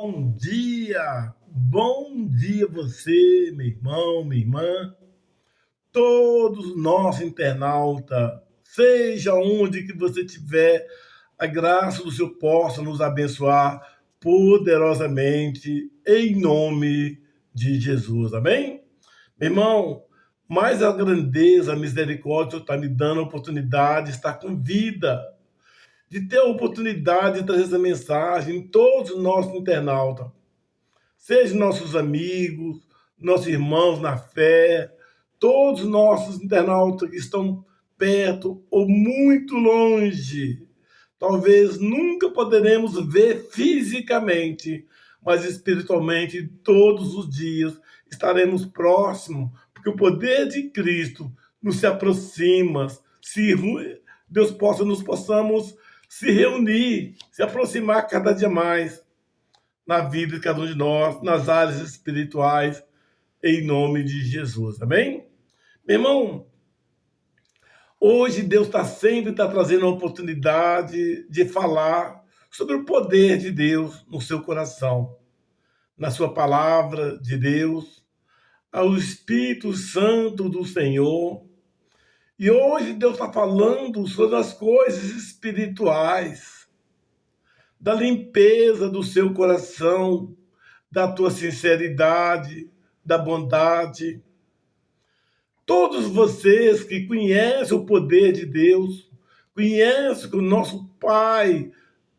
Bom dia você, meu irmão, minha irmã, todos nós internauta, seja onde que você estiver, a graça do Senhor possa nos abençoar poderosamente, em nome de Jesus, amém? Meu irmão, mais a grandeza, a misericórdia, o Senhor está me dando a oportunidade de estar com vida, de ter a oportunidade de trazer essa mensagem em todos os nossos internautas, sejam nossos amigos, nossos irmãos na fé, todos os nossos internautas que estão perto ou muito longe. Talvez nunca poderemos ver fisicamente, mas espiritualmente todos os dias estaremos próximos, porque o poder de Cristo nos se aproxima, se Deus possamos se reunir, se aproximar cada dia mais na vida de cada um de nós, nas áreas espirituais, em nome de Jesus. Amém? Meu irmão, hoje Deus sempre está trazendo a oportunidade de falar sobre o poder de Deus no seu coração, na sua palavra de Deus, ao Espírito Santo do Senhor. E hoje Deus está falando sobre as coisas espirituais, da limpeza do seu coração, da tua sinceridade, da bondade. Todos vocês que conhecem o poder de Deus, conhecem que o nosso Pai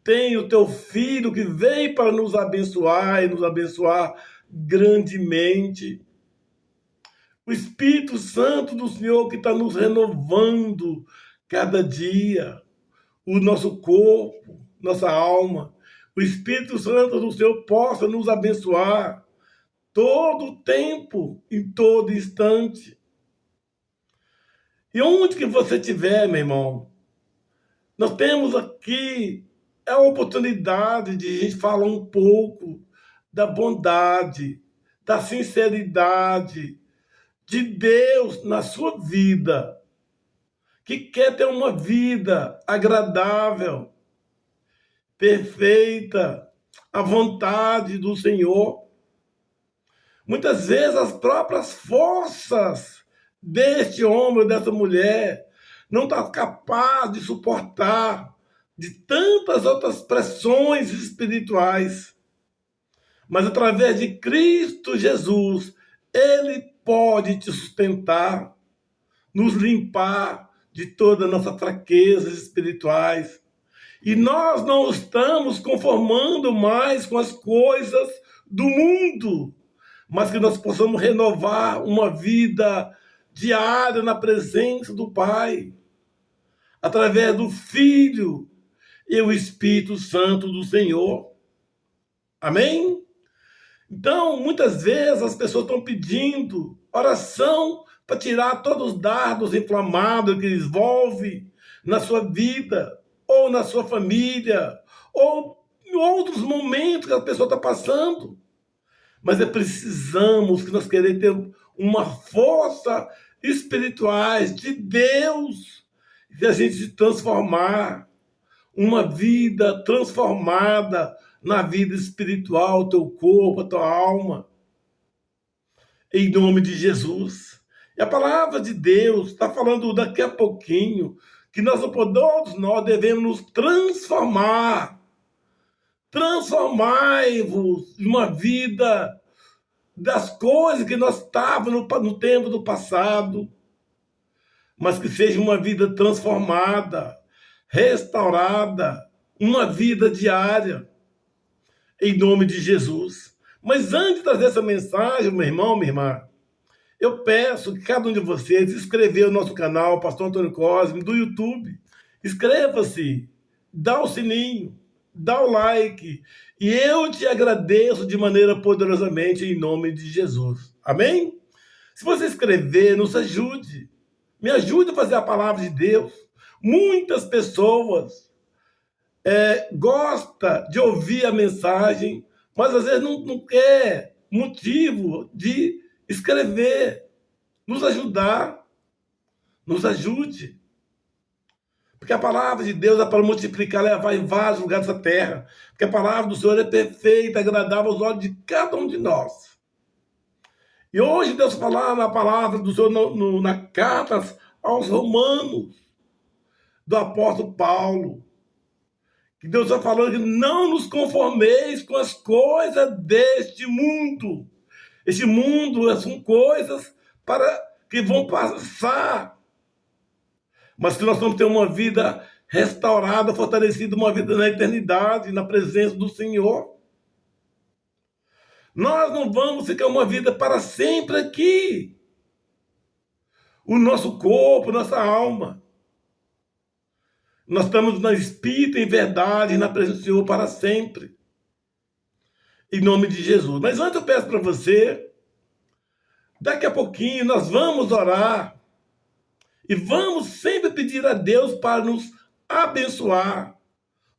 tem o teu Filho que veio para nos abençoar e nos abençoar grandemente. O Espírito Santo do Senhor que está nos renovando cada dia, o nosso corpo, nossa alma. O Espírito Santo do Senhor possa nos abençoar todo o tempo, em todo instante. E onde que você estiver, meu irmão, nós temos aqui a oportunidade de a gente falar um pouco da bondade, da sinceridade de Deus na sua vida, que quer ter uma vida agradável, perfeita, à vontade do Senhor. Muitas vezes as próprias forças deste homem ou dessa mulher não estão capazes de suportar de tantas outras pressões espirituais. Mas através de Cristo Jesus, Ele pode te sustentar, nos limpar de todas as nossas fraquezas espirituais. E nós não estamos conformando mais com as coisas do mundo, mas que nós possamos renovar uma vida diária na presença do Pai, através do Filho e o Espírito Santo do Senhor. Amém? Então, muitas vezes as pessoas estão pedindo oração para tirar todos os dardos inflamados que envolvem na sua vida, ou na sua família, ou em outros momentos que a pessoa está passando. Mas precisamos que nós queremos ter uma força espirituais de Deus, de a gente se transformar, uma vida transformada na vida espiritual, teu corpo, a tua alma, em nome de Jesus. E a palavra de Deus está falando daqui a pouquinho que todos nós devemos nos transformar. Transformai-vos em uma vida das coisas que nós estávamos no tempo do passado, mas que seja uma vida transformada, restaurada, uma vida diária, em nome de Jesus. Mas antes de trazer essa mensagem, meu irmão, minha irmã, eu peço que cada um de vocês inscreva o nosso canal, Pastor Antônio Cosme, do YouTube. Inscreva-se, dá o sininho, dá o like, e eu te agradeço de maneira poderosamente em nome de Jesus. Amém? Se você escrever, nos ajude. Me ajude a fazer a palavra de Deus. Muitas pessoas gostam de ouvir a mensagem, mas às vezes não quer motivo de escrever. Nos ajudar. Nos ajude. Porque a palavra de Deus é para multiplicar, levar em vários lugares da terra. Porque a palavra do Senhor é perfeita, agradável aos olhos de cada um de nós. E hoje Deus fala na palavra do Senhor, na carta aos Romanos, do apóstolo Paulo, que Deus está falando que não nos conformeis com as coisas deste mundo. Este mundo são coisas que vão passar, mas que nós vamos ter uma vida restaurada, fortalecida, uma vida na eternidade, na presença do Senhor. Nós não vamos ficar uma vida para sempre aqui. O nosso corpo, nossa alma. Nós estamos no Espírito, em verdade, na presença do Senhor para sempre. Em nome de Jesus. Mas antes eu peço para você, daqui a pouquinho nós vamos orar e vamos sempre pedir a Deus para nos abençoar,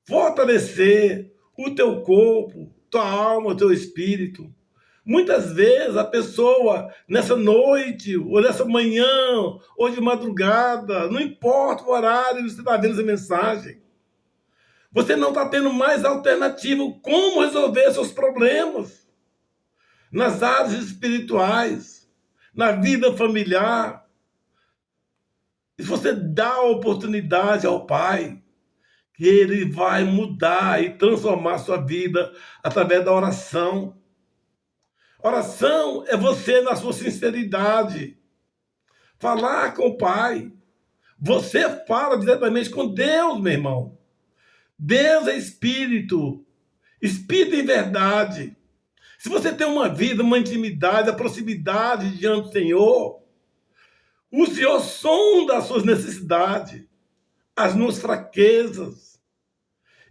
fortalecer o teu corpo, tua alma, o teu espírito. Muitas vezes a pessoa, nessa noite, ou nessa manhã, ou de madrugada, não importa o horário que você está vendo essa mensagem, você não está tendo mais alternativa como resolver seus problemas nas áreas espirituais, na vida familiar. E se você dá a oportunidade ao Pai, que Ele vai mudar e transformar a sua vida através da oração. Oração é você na sua sinceridade. Falar com o Pai. Você fala diretamente com Deus, meu irmão. Deus é Espírito. Espírito em verdade. Se você tem uma vida, uma intimidade, a proximidade diante do Senhor, o Senhor sonda as suas necessidades, as nossas fraquezas.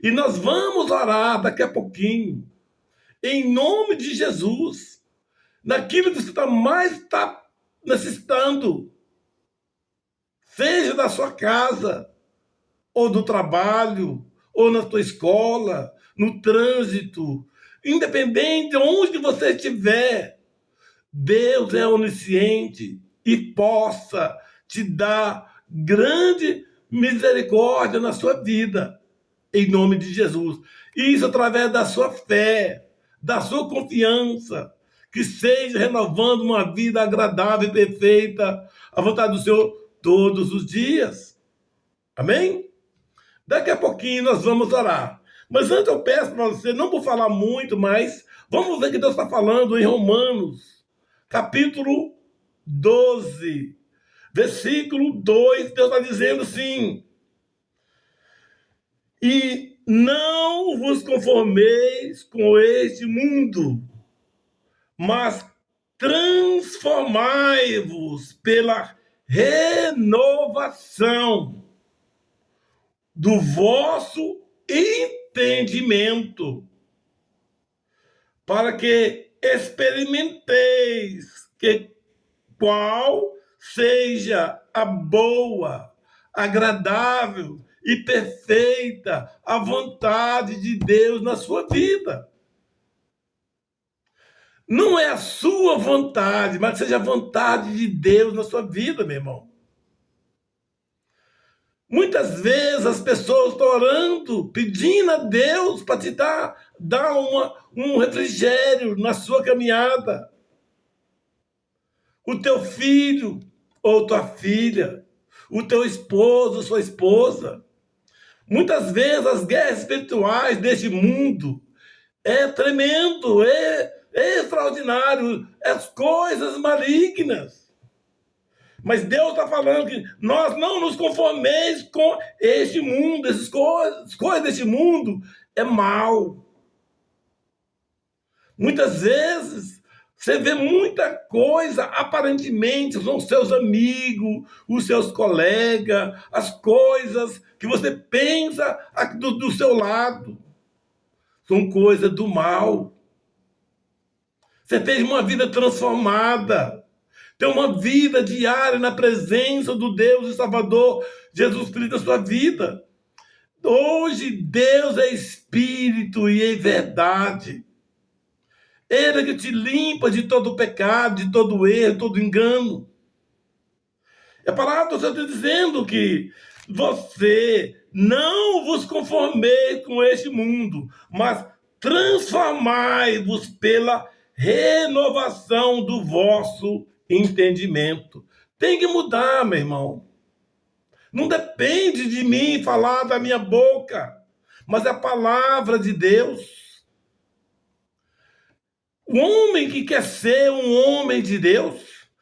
E nós vamos orar daqui a pouquinho, em nome de Jesus, naquilo que você está necessitando, seja da sua casa, ou do trabalho, ou na sua escola, no trânsito, independente de onde você estiver, Deus é onisciente e possa te dar grande misericórdia na sua vida, em nome de Jesus. Isso através da sua fé, da sua confiança, que seja renovando uma vida agradável e perfeita, à vontade do Senhor todos os dias. Amém? Daqui a pouquinho nós vamos orar. Mas antes eu peço para você, não vou falar muito, mas vamos ver o que Deus está falando em Romanos, capítulo 12, versículo 2, Deus está dizendo assim: e não vos conformeis com este mundo, mas transformai-vos pela renovação do vosso entendimento, para que experimenteis que qual seja a boa, agradável e perfeita a vontade de Deus na sua vida. Não é a sua vontade, mas seja a vontade de Deus na sua vida, meu irmão. Muitas vezes as pessoas estão orando, pedindo a Deus para te dar um refrigério na sua caminhada. O teu filho ou tua filha, o teu esposo, sua esposa. Muitas vezes as guerras espirituais deste mundo é tremendo, é extraordinário, as coisas malignas. Mas Deus está falando que nós não nos conformeis com este mundo, essas coisas deste mundo é mal. Muitas vezes você vê muita coisa, aparentemente, são os seus amigos, os seus colegas, as coisas que você pensa do seu lado. São coisas do mal. Você tem uma vida transformada. Tem uma vida diária na presença do Deus e Salvador Jesus Cristo na sua vida. Hoje Deus é Espírito e é verdade. Ele é que te limpa de todo pecado, de todo erro, todo engano. A palavra do Senhor está dizendo que Você não vos conformei com este mundo, mas transformai-vos pela renovação do vosso entendimento. Tem que mudar, meu irmão. Não depende de mim falar da minha boca, mas é a palavra de Deus. O homem que quer ser um homem de Deus,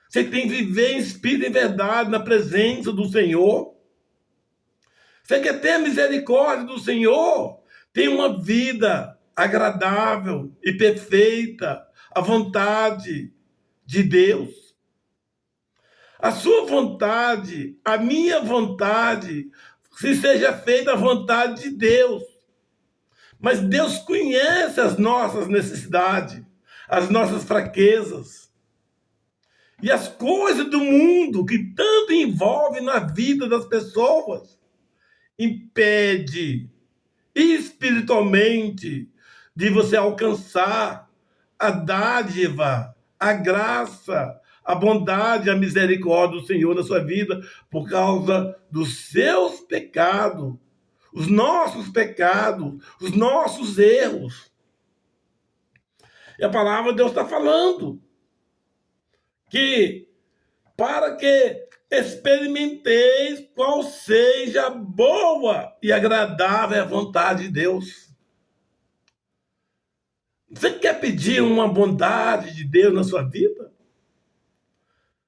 você tem que viver em espírito e verdade, na presença do Senhor. Você quer ter a misericórdia do Senhor? Tem uma vida agradável e perfeita, à vontade de Deus. A sua vontade, a minha vontade, se seja feita a vontade de Deus. Mas Deus conhece as nossas necessidades, as nossas fraquezas. E as coisas do mundo que tanto envolvem na vida das pessoas impede espiritualmente de você alcançar a dádiva, a graça, a bondade, a misericórdia do Senhor na sua vida por causa dos seus pecados, os nossos pecados, os nossos erros. E a palavra de Deus está falando que para que experimenteis qual seja a boa e agradável a vontade de Deus. Você quer pedir uma bondade de Deus na sua vida?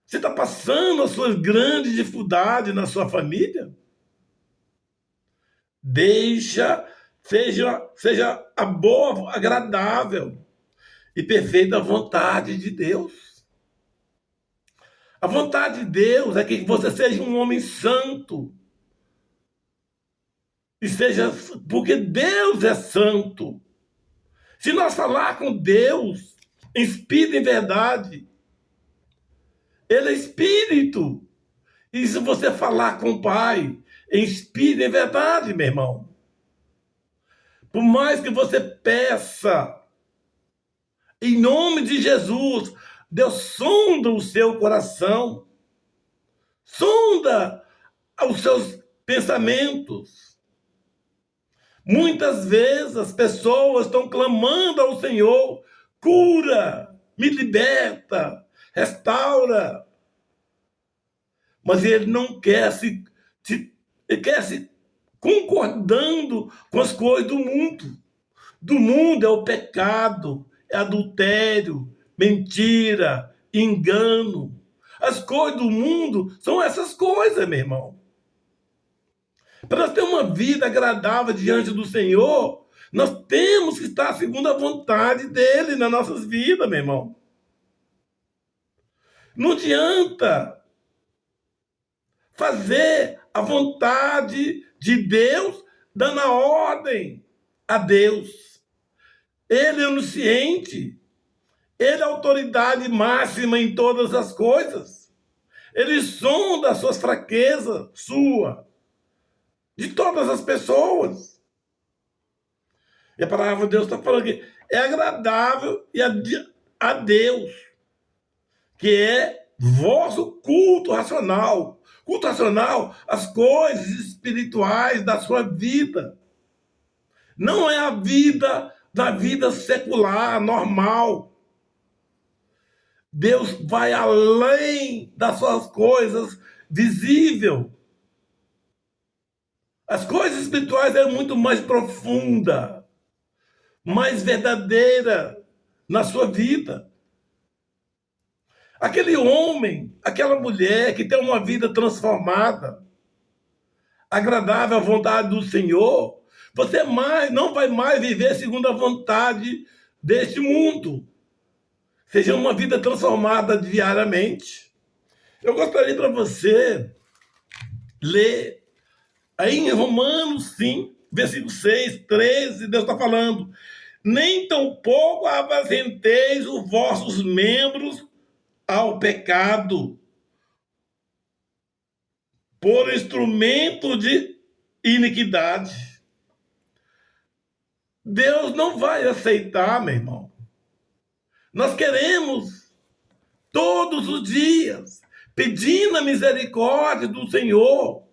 Você está passando as suas grandes dificuldades na sua família? Seja a boa, agradável e perfeita vontade de Deus. A vontade de Deus é que você seja um homem santo. E seja, porque Deus é santo. Se nós falar com Deus em espírito e em verdade, Ele é espírito. E se você falar com o Pai em espírito e em verdade, meu irmão, por mais que você peça, em nome de Jesus, Deus sonda o seu coração, sonda os seus pensamentos. Muitas vezes as pessoas estão clamando ao Senhor: cura, me liberta, restaura. Mas ele não quer ele quer se concordando com as coisas do mundo. Do mundo é o pecado, é adultério, mentira, engano. As coisas do mundo são essas coisas, meu irmão. Para nós ter uma vida agradável diante do Senhor, nós temos que estar segundo a vontade dele nas nossas vidas, meu irmão. Não adianta fazer a vontade de Deus dando a ordem a Deus. Ele é onisciente, ele é a autoridade máxima em todas as coisas. Ele sonda as suas fraquezas, de todas as pessoas. E a palavra de Deus está falando que é agradável a Deus, que é vosso culto racional. Culto racional, as coisas espirituais da sua vida. Não é a vida da vida secular, normal. Deus vai além das suas coisas visíveis. As coisas espirituais é muito mais profunda, mais verdadeira na sua vida. Aquele homem, aquela mulher que tem uma vida transformada, agradável à vontade do Senhor, você não vai mais viver segundo a vontade deste mundo. Seja uma vida transformada diariamente. Eu gostaria para você ler aí em Romanos 5, versículo 6, 13, Deus está falando: nem tampouco apacenteis os vossos membros ao pecado, por instrumento de iniquidade. Deus não vai aceitar, meu irmão. Nós queremos, todos os dias, pedindo a misericórdia do Senhor,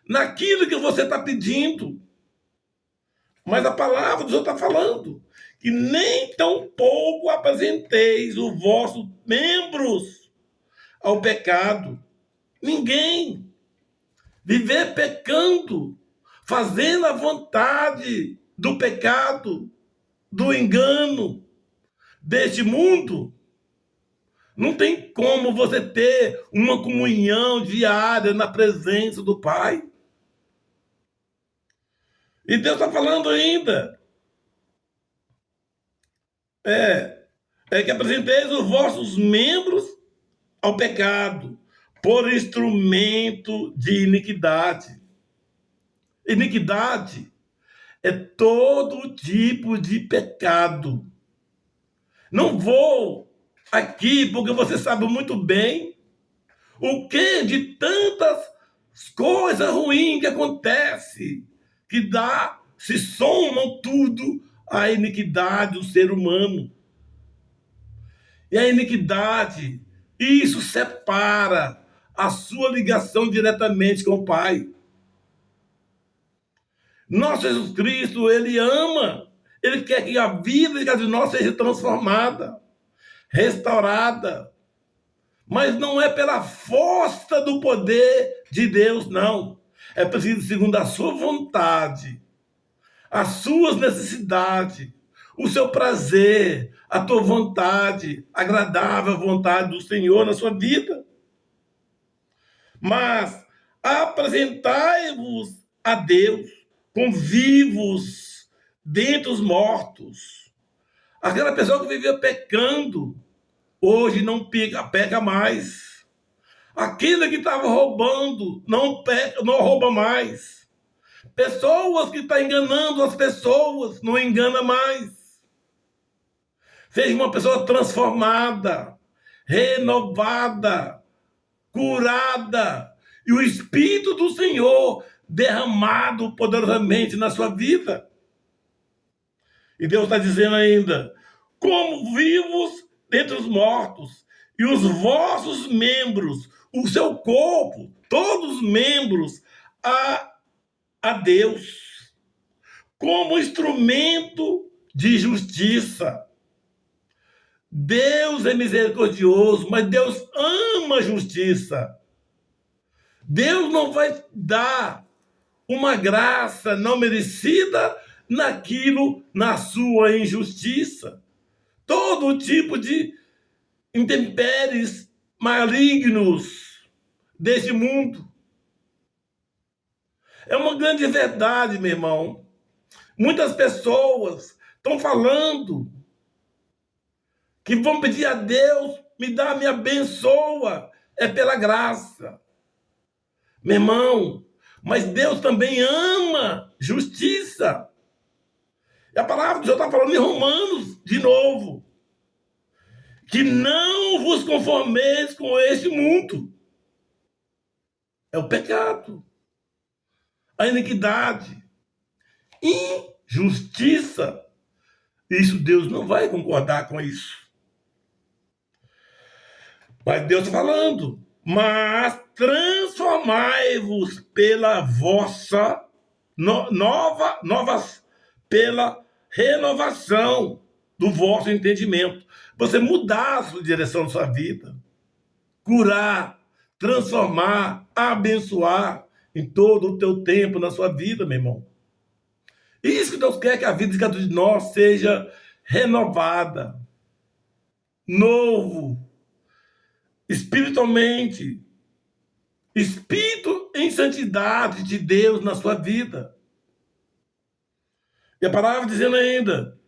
naquilo que você está pedindo. Mas a palavra do Senhor está falando que nem tão pouco apresenteis os vossos membros ao pecado. Ninguém. Viver pecando, fazendo a vontade do pecado, do engano deste mundo, não tem como você ter uma comunhão diária na presença do Pai. E Deus está falando ainda. É que apresenteis os vossos membros ao pecado, por instrumento de iniquidade. Iniquidade é todo tipo de pecado. Não vou aqui, porque você sabe muito bem o que de tantas coisas ruins que acontece, que se somam tudo à iniquidade do ser humano. E a iniquidade, isso separa a sua ligação diretamente com o Pai. Nosso Jesus Cristo, ele ama, ele quer que a vida de nós seja transformada, restaurada. Mas não é pela força do poder de Deus, não. É preciso segundo a sua vontade, as suas necessidades, o seu prazer, a tua vontade, agradável vontade do Senhor na sua vida. Mas apresentai-vos a Deus com vivos dentre os mortos. Aquela pessoa que vivia pecando, hoje não peca mais. Aquele que estava roubando, não rouba mais. Pessoas que estão enganando as pessoas, não engana mais. Seja uma pessoa transformada, renovada, curada, e o Espírito do Senhor derramado poderosamente na sua vida. E Deus está dizendo ainda, como vivos dentre os mortos, e os vossos membros, o seu corpo, todos os membros, a Deus, como instrumento de justiça. Deus é misericordioso, mas Deus ama a justiça. Deus não vai dar uma graça não merecida na sua injustiça. Todo tipo de intempéries malignos deste mundo. É uma grande verdade, meu irmão. Muitas pessoas estão falando que vão pedir a Deus, me abençoa, é pela graça. Meu irmão, mas Deus também ama justiça. E a palavra do Senhor está falando em Romanos, de novo, que não vos conformeis com este mundo. É o pecado, a iniquidade, injustiça. Isso Deus não vai concordar com isso. Mas Deus está falando, mas transformai-vos pela vossa pela renovação do vosso entendimento. Você mudar a direção da sua vida, curar, transformar, abençoar em todo o teu tempo na sua vida, meu irmão. Isso que Deus quer, que a vida de cada um de nós seja renovada, novo, espiritualmente, espírito em santidade de Deus na sua vida. E a palavra dizendo ainda,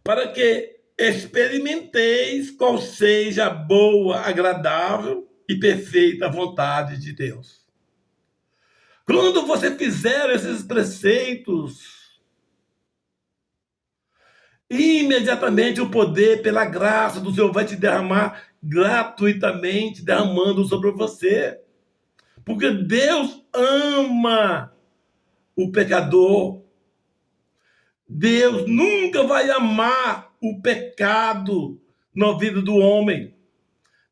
para que experimenteis qual seja a boa, agradável e perfeita vontade de Deus. Quando você fizer esses preceitos, imediatamente o poder, pela graça do Senhor, vai te derramar gratuitamente, derramando sobre você. Porque Deus ama o pecador. Deus nunca vai amar o pecado na vida do homem.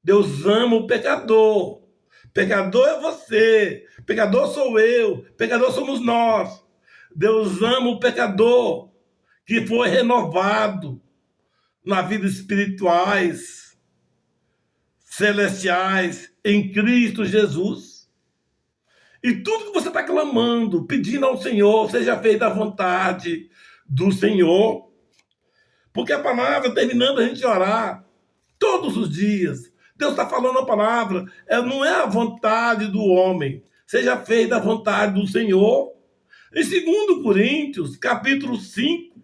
Deus ama o pecador. Pecador é você. Pecador sou eu, pecador somos nós. Deus ama o pecador que foi renovado na vida espirituais, celestiais, em Cristo Jesus. E tudo que você está clamando, pedindo ao Senhor, seja feita a vontade do Senhor. Porque a palavra, terminando a gente orar, todos os dias, Deus está falando a palavra, não é a vontade do homem, seja feita a vontade do Senhor. Em 2 Coríntios, capítulo 5,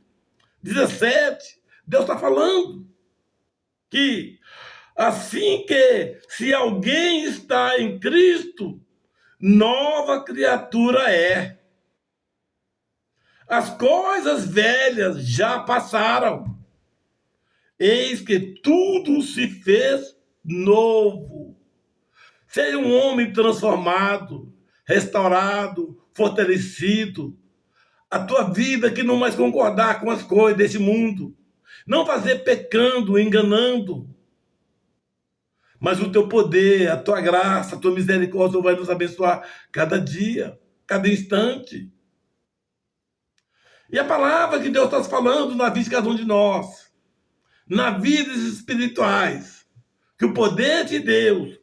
17, Deus está falando que assim que se alguém está em Cristo, nova criatura é. As coisas velhas já passaram. Eis que tudo se fez novo. Seja um homem transformado, restaurado, fortalecido. A tua vida que não mais concordar com as coisas desse mundo. Não fazer pecando, enganando. Mas o teu poder, a tua graça, a tua misericórdia vai nos abençoar cada dia, cada instante. E a palavra que Deus está falando na vida de cada um de nós, nas vidas espirituais, que o poder de Deus,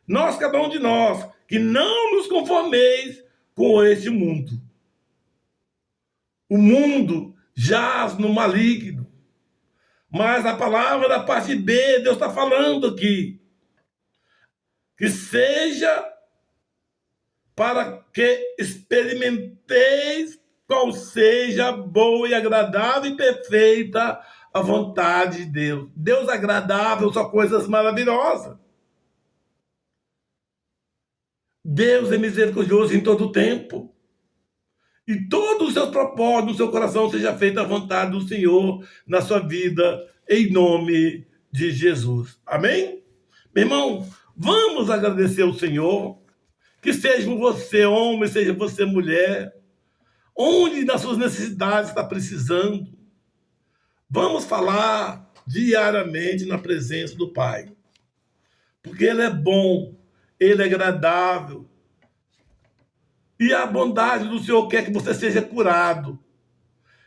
nós, cada um de nós, que não nos conformeis com este mundo. O mundo jaz no maligno. Mas a palavra da parte B, Deus está falando aqui, que seja para que experimenteis qual seja boa e agradável e perfeita a vontade de Deus. Deus agradável são coisas maravilhosas. Deus é misericordioso em todo o tempo. E todos os seus propósitos no seu coração seja feita a vontade do Senhor na sua vida, em nome de Jesus. Amém? Meu irmão, vamos agradecer ao Senhor, que seja você homem, seja você mulher, onde das suas necessidades está precisando. Vamos falar diariamente na presença do Pai, porque Ele é bom, Ele é agradável, e a bondade do Senhor quer que você seja curado,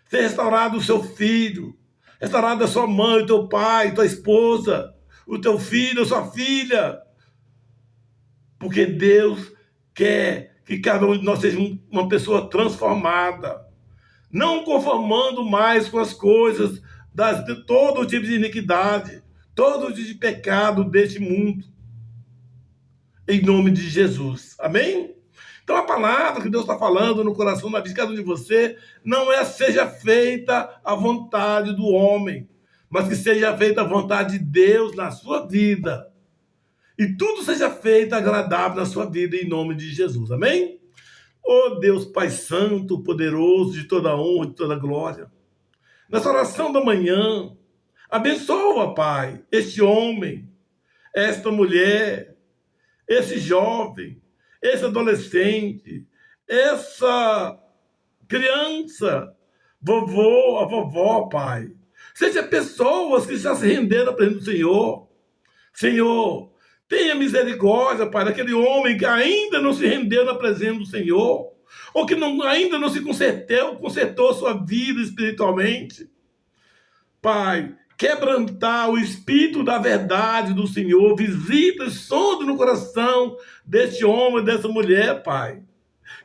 seja restaurado o seu filho, restaurado a sua mãe, o teu pai, tua esposa, o teu filho, a sua filha, porque Deus quer que cada um de nós seja uma pessoa transformada, não conformando mais com as coisas de todo tipo de iniquidade, todo tipo de pecado deste mundo, em nome de Jesus. Amém? Então a palavra que Deus está falando no coração, na vida de cada um de você, não é seja feita a vontade do homem, mas que seja feita a vontade de Deus na sua vida. E tudo seja feito agradável na sua vida, em nome de Jesus. Amém? Oh Deus Pai Santo, poderoso, de toda honra, de toda glória. Nessa oração da manhã, abençoa, Pai, este homem, esta mulher, esse jovem, esse adolescente, essa criança, vovô, a vovó, Pai. Seja pessoas que já se renderam para o Senhor. Senhor, tenha misericórdia, Pai, daquele homem que ainda não se rendeu na presença do Senhor, ou que ainda não se consertou sua vida espiritualmente. Pai, quebrantar o espírito da verdade do Senhor, visita e sonda no coração deste homem, dessa mulher, Pai.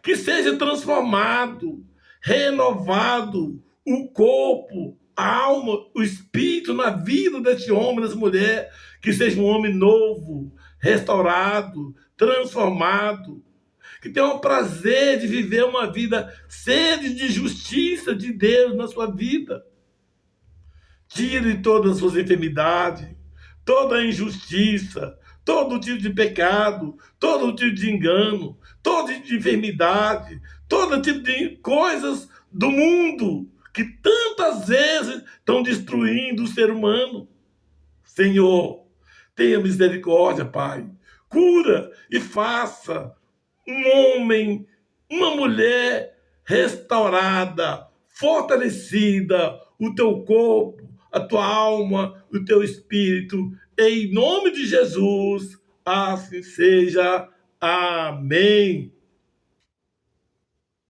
Que seja transformado, renovado o corpo, a alma, o espírito na vida deste homem, dessa mulher, que seja um homem novo, restaurado, transformado, que tenha o prazer de viver uma vida sede de justiça de Deus na sua vida. Tire todas as suas enfermidades, toda a injustiça, todo tipo de pecado, todo tipo de engano, todo tipo de enfermidade, todo tipo de coisas do mundo que tantas vezes estão destruindo o ser humano. Senhor, tenha misericórdia, Pai. Cura e faça um homem, uma mulher restaurada, fortalecida, o teu corpo, a tua alma, o teu espírito, em nome de Jesus, assim seja. Amém.